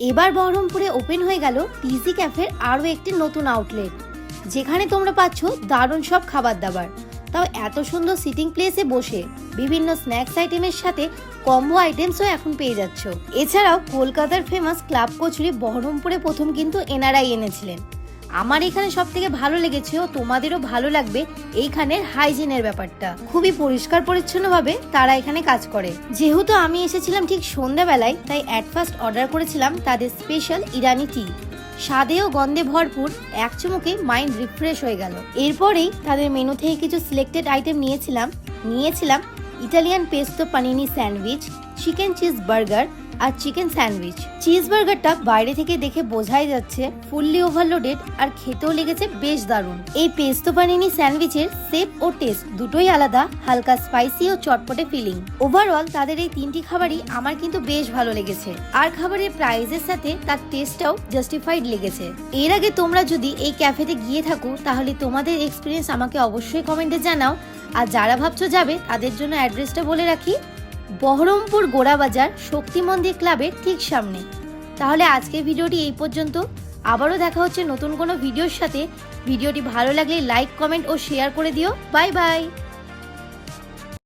এবার বহরমপুরে ওপেন হয়ে গেল টিজি ক্যাফের আরও একটি নতুন আউটলেট, যেখানে তোমরা পাচ্ছ দারুণ সব খাবার দাবার, তাও এত সুন্দর সিটিং প্লেসে বসে। বিভিন্ন স্ন্যাক্স আইটেমের সাথে কম্বো আইটেমসও এখন পেয়ে যাচ্ছ। এছাড়াও কলকাতার ফেমাস ক্লাব কচুরি বহরমপুরে প্রথম কিন্তু এনারাই এনেছিলেন। আমার এখানে সব থেকে ভালো লেগেছে, ও তোমাদেরও ভালো লাগবে এইখানের হাইজিনের ব্যাপারটা। খুবই পরিষ্কার পরিচ্ছন্নভাবে তারা এখানে কাজ করে। যেহেতু আমি এসেছিলাম ঠিক সন্ধ্যাবেলায়, তাই অ্যাট ফার্স্ট অর্ডার করেছিলাম তাদের স্পেশাল ইরানি টি। স্বাদে ও গন্ধে ভরপুর, এক চুমুকে মাইন্ড রিফ্রেশ হয়ে গেল। এরপরেই তাদের মেনু থেকে কিছু সিলেক্টেড আইটেম নিয়েছিলাম Italian pesto panini sandwich, chicken cheese burger আর চিকেন স্যান্ডউইচ। চিজ বার্গারটা বাইরে থেকে দেখে বোঝাই যাচ্ছে ফুললি ওভারলোডেড, আর খেতেও লেগেছে বেশ দারুণ। এই পেস্তো পানিনি স্যান্ডউইচের শেপ ও টেস্ট দুটোই আলাদা, হালকা স্পাইসি ও চটপটে ফিলিং। ওভারঅল তাদের এই তিনটি খাবারই আমার কিন্তু বেশ ভালো লেগেছে, আর খাবারের প্রাইসের সাথে তার টেস্টটাও জাস্টিফাইড লেগেছে। এর আগে তোমরা যদি এই ক্যাফেতে গিয়ে থাকো, তাহলে তোমাদের এক্সপিরিয়েন্স আমাকে অবশ্যই কমেন্টে জানাও। আর যারা ভাবছো যাবে, তাদের জন্য অ্যাড্রেসটা বলে রাখি, বহরমপুর গোড়াবাজার শক্তি মন্দির ক্লাবের ঠিক সামনে। তাহলে আজকের ভিডিওটি এই পর্যন্ত, আবারও দেখা হচ্ছে নতুন কোনো ভিডিওর সাথে। ভিডিওটি ভালো লাগলে লাইক, কমেন্ট ও শেয়ার করে দিও। Bye bye.